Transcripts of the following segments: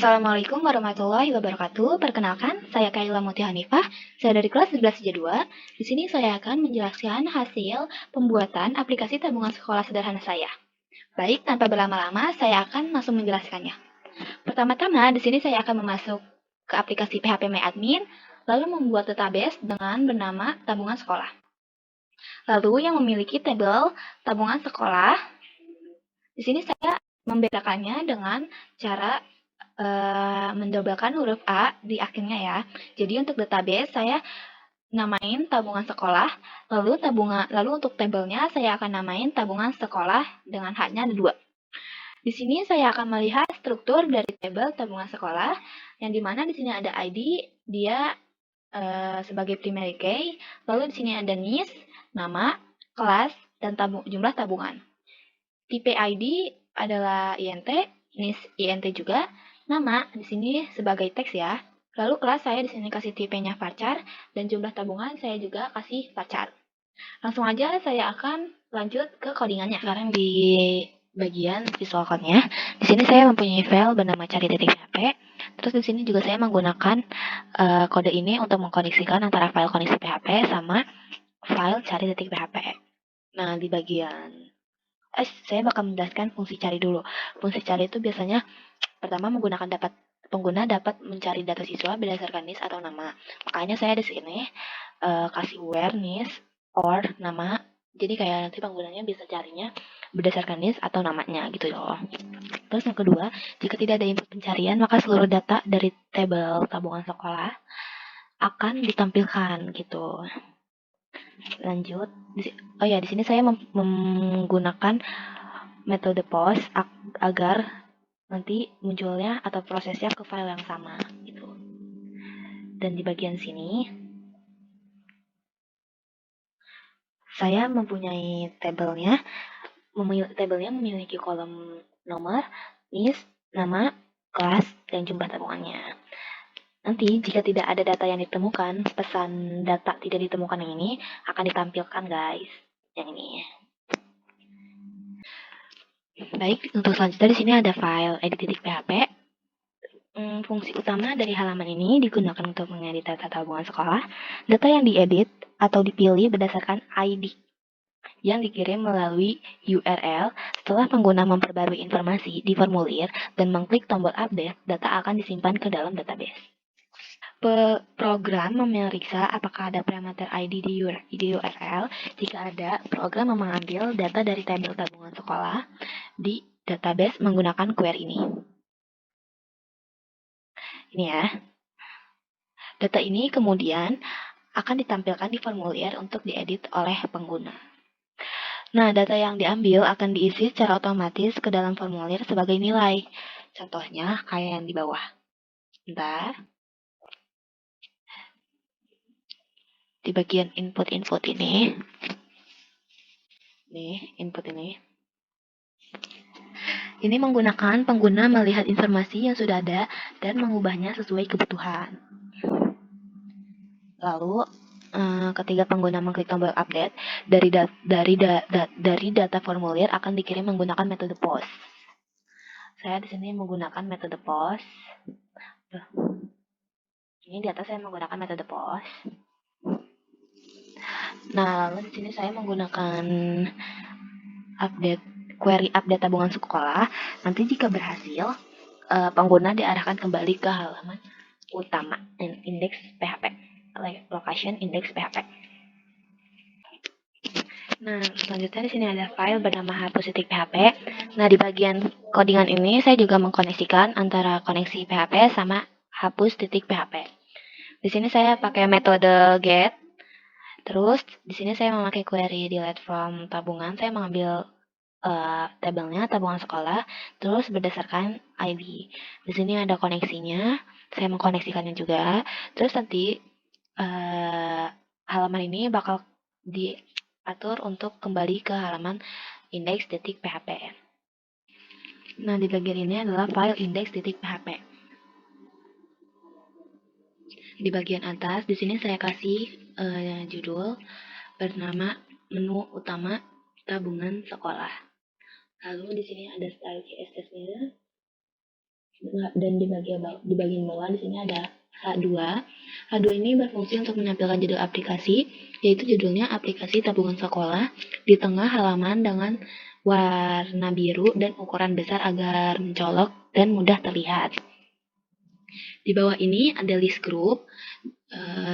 Assalamualaikum warahmatullahi wabarakatuh. Perkenalkan, saya Kaila Muti Hanifah. Saya dari kelas 11 2. Di sini saya akan menjelaskan hasil pembuatan aplikasi tabungan sekolah sederhana saya. Baik, tanpa berlama-lama, saya akan langsung menjelaskannya. Pertama-tama, di sini saya akan memasuk ke aplikasi PHP My Admin, lalu membuat database dengan bernama tabungan sekolah. Lalu yang memiliki tabel tabungan sekolah, di sini saya membedakannya dengan cara mendobelkan huruf A di akhirnya ya. Jadi untuk database saya namain tabungan sekolah, lalu untuk tabelnya saya akan namain tabungan sekolah dengan H-nya ada 2. Di sini saya akan melihat struktur dari tabel tabungan sekolah, yang dimana di sini ada ID, dia sebagai primary key, lalu di sini ada NIS, nama, kelas, dan jumlah tabungan. Tipe ID adalah INT, NIS INT juga, nama di sini sebagai teks ya. Lalu kelas saya di sini kasih tipenya varchar dan jumlah tabungan saya juga kasih varchar. Langsung aja saya akan lanjut ke codingannya. Sekarang di bagian visual code-nya, di sini saya mempunyai file bernama cari.php. Terus di sini juga saya menggunakan kode ini untuk mengkoneksikan antara file koneksi PHP sama file cari.php. Nah, di bagian saya bakal menjelaskan fungsi cari dulu. Fungsi cari itu biasanya pertama menggunakan pengguna dapat mencari data siswa berdasarkan NIS atau nama. Makanya saya di sini kasih where NIS or nama. Jadi kayak nanti penggunanya bisa carinya berdasarkan NIS atau namanya gitu loh. Terus yang kedua, jika tidak ada input pencarian, maka seluruh data dari tabel tabungan sekolah akan ditampilkan gitu. Lanjut. Di sini saya menggunakan metode post agar nanti munculnya atau prosesnya ke file yang sama gitu. Dan di bagian sini saya mempunyai tabelnya memiliki kolom nomor, NIS, nama, kelas, dan jumlah tabungannya. Nanti jika tidak ada data yang ditemukan, pesan data tidak ditemukan yang ini akan ditampilkan guys, yang ini. Baik, untuk selanjutnya di sini ada file edit.php. Fungsi utama dari halaman ini digunakan untuk mengedit data tabungan sekolah. Data yang diedit atau dipilih berdasarkan ID yang dikirim melalui URL. Setelah pengguna memperbarui informasi di formulir dan mengklik tombol update, data akan disimpan ke dalam database. Program memeriksa apakah ada parameter ID di URL. Jika ada, program mengambil data dari tabel tabungan sekolah di database menggunakan query ini. Ini ya. Data ini kemudian akan ditampilkan di formulir untuk diedit oleh pengguna. Nah, data yang diambil akan diisi secara otomatis ke dalam formulir sebagai nilai. Contohnya kayak yang di bawah. Bentar. Di bagian input-input ini. Nih, input ini. Ini menggunakan pengguna melihat informasi yang sudah ada dan mengubahnya sesuai kebutuhan. Lalu, ketika pengguna mengklik tombol update, dari data formulir akan dikirim menggunakan metode post. Saya di sini menggunakan metode post. Ini di atas saya menggunakan metode post. Nah, lalu di sini saya menggunakan query update tabungan sekolah. Nanti jika berhasil, pengguna diarahkan kembali ke halaman utama index PHP, location index PHP. Nah, selanjutnya di sini ada file bernama hapus.php. Nah, di bagian codingan ini saya juga mengkoneksikan antara koneksi PHP sama hapus.php. Di sini saya pakai metode get. Terus di sini saya memakai query delete from tabungan. Saya mengambil tabelnya tabungan sekolah, terus berdasarkan ID. Di sini ada koneksinya, saya mengkoneksikannya juga. Terus nanti halaman ini bakal diatur untuk kembali ke halaman index.php. Nah, di bagian ini adalah file index.php. Di bagian atas, di sini saya kasih judul bernama menu utama tabungan sekolah. Lalu di sini ada style CSS-nya. Dan di bagian bawah di sini ada H2. H2 ini berfungsi untuk menampilkan judul aplikasi, yaitu judulnya aplikasi tabungan sekolah di tengah halaman dengan warna biru dan ukuran besar agar mencolok dan mudah terlihat. Di bawah ini ada list group.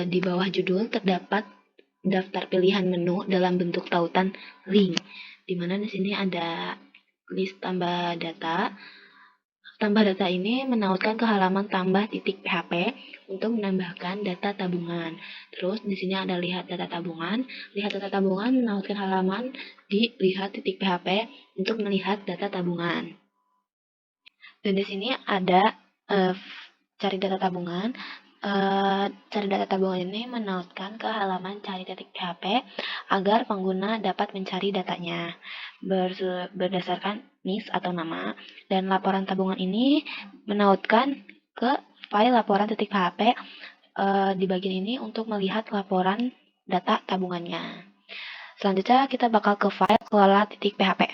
Di bawah judul terdapat daftar pilihan menu dalam bentuk tautan link, di mana di sini ada list tambah data. Tambah data ini menautkan ke halaman tambah titik PHP untuk menambahkan data tabungan. Terus di sini ada lihat data tabungan. Lihat data tabungan menautkan halaman di lihat titik PHP untuk melihat data tabungan. Dan di sini ada cari data tabungan. Cari data tabungan ini menautkan ke halaman cari titik PHP agar pengguna dapat mencari datanya berdasarkan NIS atau nama, dan laporan tabungan ini menautkan ke file laporan titik PHP di bagian ini untuk melihat laporan data tabungannya. Selanjutnya kita bakal ke file kelola titik PHP.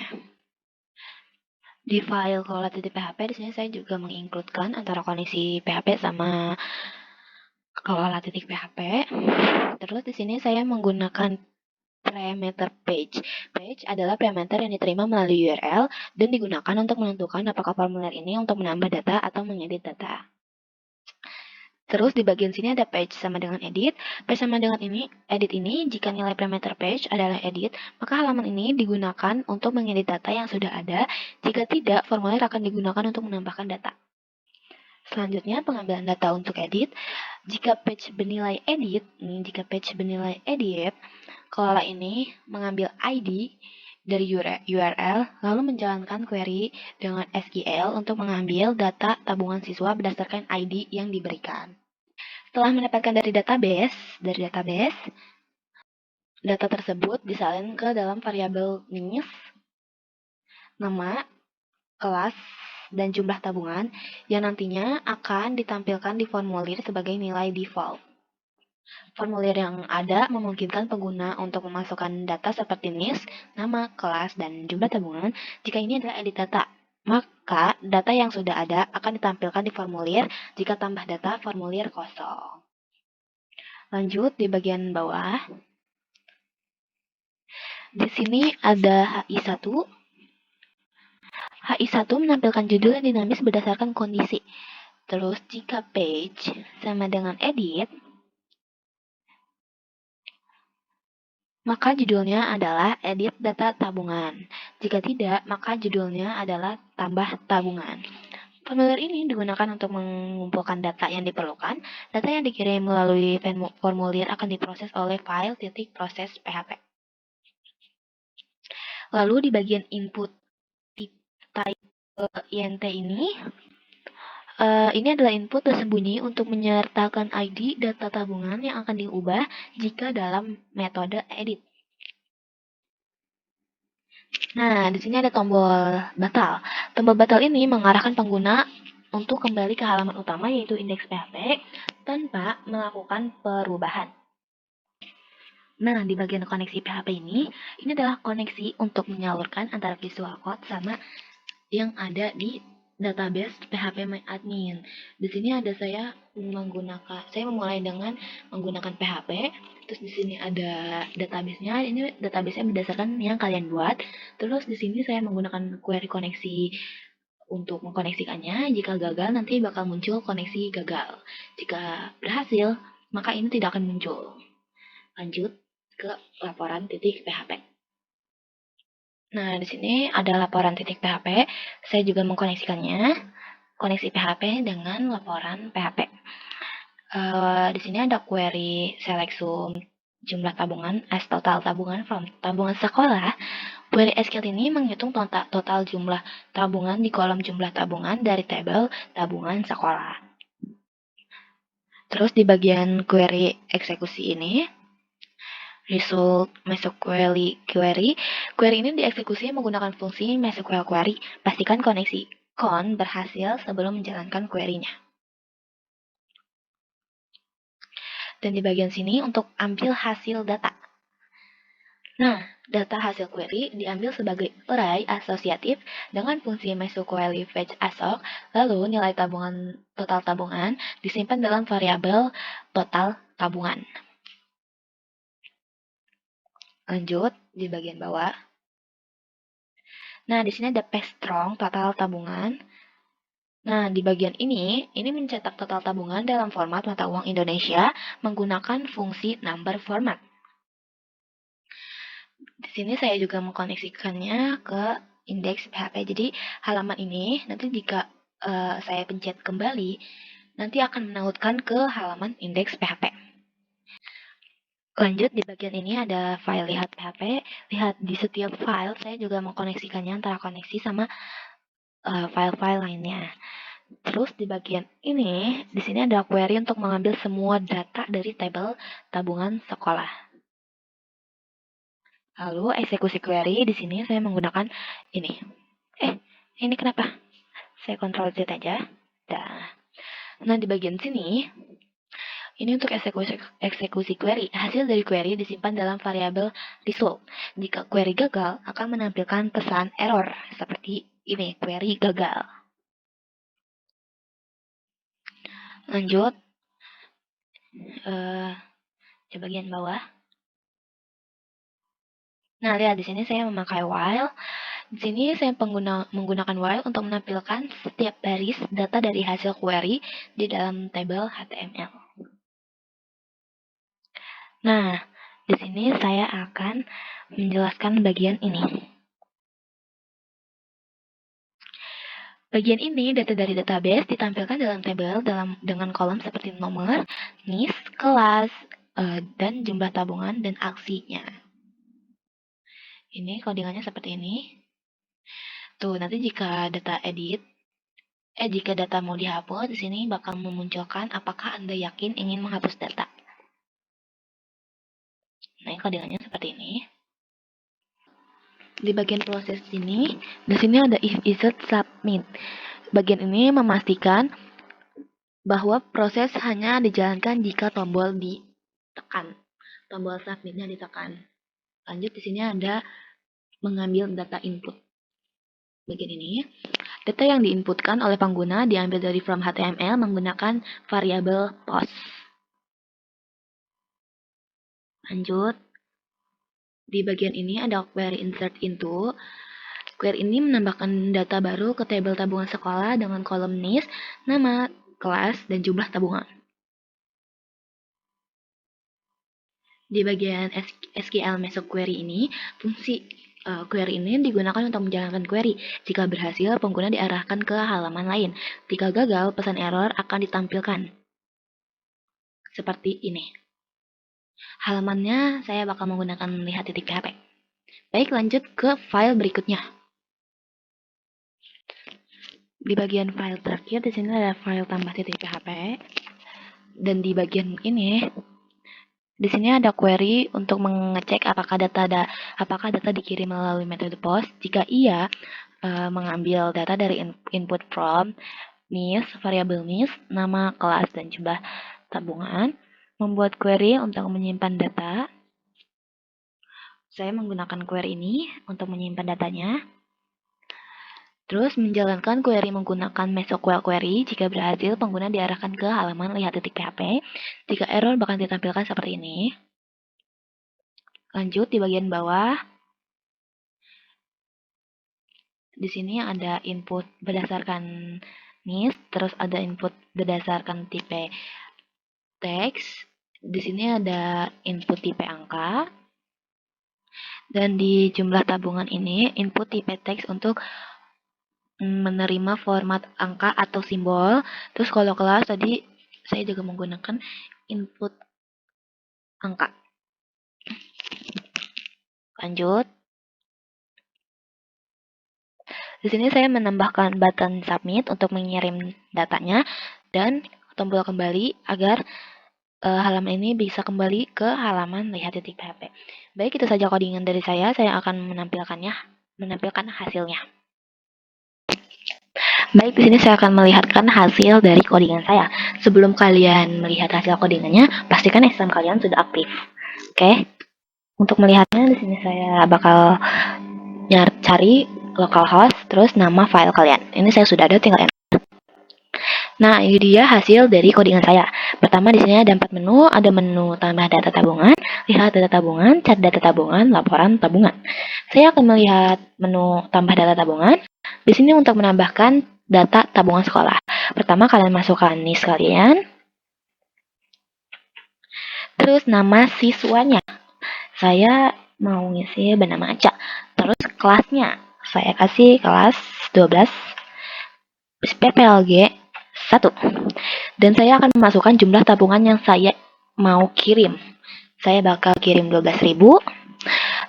Di file kelola titik PHP di sini saya juga mengincludekan antara koneksi PHP sama kelola titik PHP. Terus di sini saya menggunakan parameter page. Page adalah parameter yang diterima melalui URL dan digunakan untuk menentukan apakah formulir ini untuk menambah data atau mengedit data. Terus di bagian sini ada page sama dengan edit. Page sama dengan edit ini, jika nilai parameter page adalah edit, maka halaman ini digunakan untuk mengedit data yang sudah ada. Jika tidak, formulir akan digunakan untuk menambahkan data. Selanjutnya, pengambilan data untuk edit. Jika page bernilai edit, kelola ini mengambil ID dari URL, lalu menjalankan query dengan SQL untuk mengambil data tabungan siswa berdasarkan ID yang diberikan. Setelah mendapatkan dari database, data tersebut disalin ke dalam variabel NIS, nama, kelas, dan jumlah tabungan yang nantinya akan ditampilkan di formulir sebagai nilai default. Formulir yang ada memungkinkan pengguna untuk memasukkan data seperti NIS, nama, kelas, dan jumlah tabungan. Jika ini adalah edit data, maka data yang sudah ada akan ditampilkan di formulir. Jika tambah data, formulir kosong. Lanjut di bagian bawah. Di sini ada HI1. HI1 menampilkan judul yang dinamis berdasarkan kondisi. Terus jika page sama dengan edit, maka judulnya adalah edit data tabungan. Jika tidak, maka judulnya adalah tambah tabungan. Formulir ini digunakan untuk mengumpulkan data yang diperlukan. Data yang dikirim melalui formulir akan diproses oleh file titik proses PHP. Lalu di bagian input type INT ini adalah input tersembunyi untuk menyertakan ID data tabungan yang akan diubah jika dalam metode edit. Nah, di sini ada tombol batal. Tombol batal ini mengarahkan pengguna untuk kembali ke halaman utama yaitu indeks PHP tanpa melakukan perubahan. Nah, di bagian koneksi PHP ini adalah koneksi untuk menyalurkan antara visual code sama yang ada di database PHP MyAdmin. Di sini ada saya memulai dengan menggunakan PHP. Terus di sini ada database-nya. Ini database-nya berdasarkan yang kalian buat. Terus di sini saya menggunakan query koneksi untuk mengkoneksikannya. Jika gagal, nanti bakal muncul koneksi gagal. Jika berhasil, maka ini tidak akan muncul. Lanjut ke laporan titik PHP. Nah, di sini ada laporan titik PHP. Saya juga mengkoneksikannya. Koneksi PHP dengan laporan PHP. Di sini ada query select sum jumlah tabungan as total tabungan from tabungan sekolah. Query SQL ini menghitung total jumlah tabungan di kolom jumlah tabungan dari tabel tabungan sekolah. Terus di bagian query eksekusi ini, result MySQL query. Query ini dieksekusi menggunakan fungsi MySQL query. Pastikan koneksi con berhasil sebelum menjalankan query-nya. Dan di bagian sini untuk ambil hasil data. Nah, data hasil query diambil sebagai array asosiatif dengan fungsi MySQL fetch ASOC, lalu nilai total tabungan disimpan dalam variabel total tabungan. Lanjut di bagian bawah. Nah, di sini ada pstrong total tabungan. Nah, di bagian ini mencetak total tabungan dalam format mata uang Indonesia menggunakan fungsi number format. Di sini saya juga mengkoneksikannya ke indeks PHP. Jadi, halaman ini nanti jika saya pencet kembali, nanti akan menautkan ke halaman indeks PHP. Lanjut, di bagian ini ada file lihat PHP. Lihat di setiap file, saya juga mengkoneksikannya antara koneksi sama file-file lainnya. Terus di bagian ini, di sini ada query untuk mengambil semua data dari tabel tabungan sekolah. Lalu eksekusi query di sini saya menggunakan ini. Ini kenapa? Saya Ctrl Z aja. Nah, di bagian sini, ini untuk eksekusi query. Hasil dari query disimpan dalam variabel result. Jika query gagal, akan menampilkan pesan error seperti ini, query gagal. Lanjut ke bagian bawah. Nah, lihat di sini saya memakai while. Di sini saya menggunakan while untuk menampilkan setiap baris data dari hasil query di dalam tabel HTML. Nah, di sini saya akan menjelaskan bagian ini. Bagian ini data dari database ditampilkan dalam tabel dengan kolom seperti nomor, NIS, kelas, dan jumlah tabungan dan aksinya. Ini codingannya seperti ini. Tuh, nanti jika data mau dihapus, di sini bakal memunculkan apakah Anda yakin ingin menghapus data. Nah, codingannya seperti ini. Di bagian proses ini, di sini ada if issued submit. Bagian ini memastikan bahwa proses hanya dijalankan jika tombol ditekan. Tombol submitnya ditekan. Lanjut di sini ada mengambil data input. Bagian ini, data yang diinputkan oleh pengguna diambil dari from HTML menggunakan variabel post. Lanjut, di bagian ini ada query insert into. Query ini menambahkan data baru ke tabel tabungan sekolah dengan kolom NIS, nama, kelas, dan jumlah tabungan. Di bagian SQL masuk query ini, fungsi query ini digunakan untuk menjalankan query. Jika berhasil, pengguna diarahkan ke halaman lain. Jika gagal, pesan error akan ditampilkan. Seperti ini. Halamannya saya bakal menggunakan lihat titik PHP. Baik, lanjut ke file berikutnya. Di bagian file terakhir, di sini ada file tambah titik PHP. Dan di bagian ini, di sini ada query untuk mengecek apakah data dikirim melalui metode post. Jika iya, mengambil data dari input from NIS, variabel NIS, nama, kelas, dan jumlah tabungan. Membuat query untuk menyimpan data. Saya menggunakan query ini untuk menyimpan datanya. Terus menjalankan query menggunakan MySQL query. Jika berhasil, pengguna diarahkan ke halaman lihat titik PHP. Jika error bakal ditampilkan seperti ini. Lanjut di bagian bawah. Di sini ada input berdasarkan NIS, terus ada input berdasarkan tipe teks. Di sini ada input tipe angka. Dan di jumlah tabungan ini input tipe teks untuk menerima format angka atau simbol. Terus kalau kelas tadi saya juga menggunakan input angka. Lanjut. Di sini saya menambahkan button submit untuk mengirim datanya dan tombol kembali agar halaman ini bisa kembali ke halaman lihat titik PHP. Baik, itu saja codingan dari saya. Saya akan menampilkan hasilnya. Baik, di sini saya akan melihatkan hasil dari codingan saya. Sebelum kalian melihat hasil codingannya, pastikan XAMPP kalian sudah aktif. Oke? Untuk melihatnya di sini saya bakal cari localhost terus nama file kalian. Ini saya sudah ada, tinggal enter. Nah, ini dia hasil dari codingan saya. Pertama di sini ada 4 menu, ada menu tambah data tabungan, lihat data tabungan, cari data tabungan, laporan tabungan. Saya akan melihat menu tambah data tabungan. Di sini untuk menambahkan data tabungan sekolah. Pertama kalian masukkan NIS kalian. Terus nama siswanya. Saya mau ngisi bernama Aca. Terus kelasnya. Saya kasih kelas 12 PPLG 1. Dan saya akan memasukkan jumlah tabungan yang saya mau kirim. Saya bakal kirim 12.000.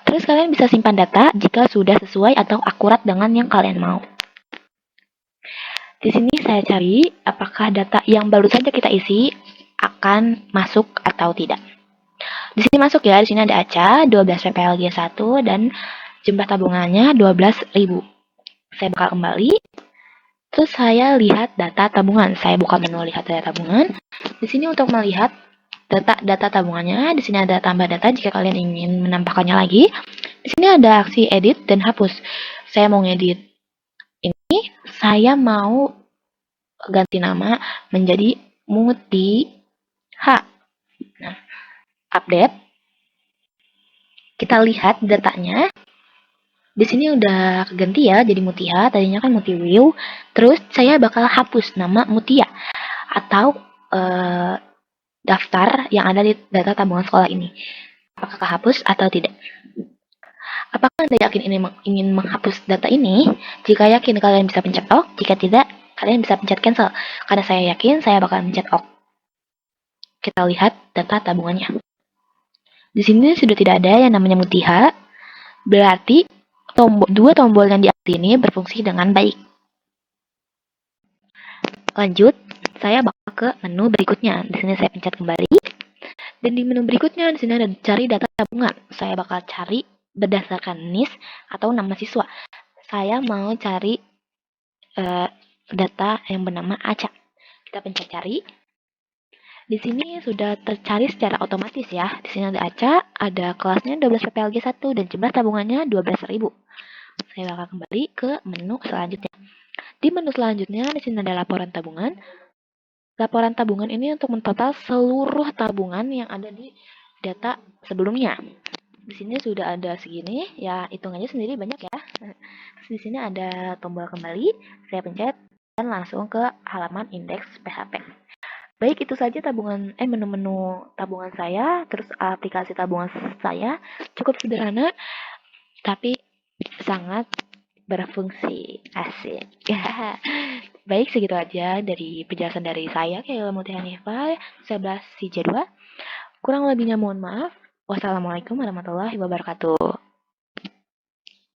Terus kalian bisa simpan data jika sudah sesuai atau akurat dengan yang kalian mau. Di sini saya cari apakah data yang baru saja kita isi akan masuk atau tidak. Di sini masuk ya, di sini ada Aca, 12 PPLG 1 dan jumlah tabungannya 12.000. Saya bakal kembali. Terus saya lihat data tabungan. Saya buka menu lihat data tabungan. Di sini untuk melihat data tabungannya, di sini ada tambah data jika kalian ingin menambahkannya lagi. Di sini ada aksi edit dan hapus. Saya mau ngedit ini, saya mau ganti nama menjadi Mutiha. Nah, update. Kita lihat datanya. Di sini udah ganti ya jadi Mutiha, tadinya kan Mutiwiu. Terus saya bakal hapus nama Mutia atau daftar yang ada di data tabungan sekolah ini. Apakah kehapus atau tidak? Apakah Anda yakin ingin menghapus data ini? Jika yakin, kalian bisa pencet OK. Jika tidak, kalian bisa pencet cancel. Karena saya yakin, saya bakal pencet OK. Kita lihat data tabungannya. Di sini sudah tidak ada yang namanya Mutiha. Berarti dua tombol yang di atas ini berfungsi dengan baik. Lanjut, saya bakal ke menu berikutnya. Di sini saya pencet kembali. Dan di menu berikutnya, di sini ada cari data tabungan. Saya bakal cari berdasarkan NIS atau nama siswa. Saya mau cari data yang bernama Aca. Kita pencet cari. Di sini sudah tercari secara otomatis ya. Di sini ada Aca, ada kelasnya 12 PPLG 1 dan jumlah tabungannya 12.000. Saya bakal kembali ke menu selanjutnya. Di menu selanjutnya di sini ada laporan tabungan. Laporan tabungan ini untuk mentotal seluruh tabungan yang ada di data sebelumnya. Di sini sudah ada segini, ya hitung aja sendiri banyak ya. Terus di sini ada tombol kembali, saya pencet dan langsung ke halaman indeks PHP. Baik, itu saja menu-menu tabungan saya, terus aplikasi tabungan saya cukup sederhana, tapi sangat berfungsi. Asik. Baik, segitu aja dari penjelasan dari saya, Kaila Mutiha Hanifah, 11 C2. Kurang lebihnya mohon maaf. Wassalamualaikum warahmatullahi wabarakatuh.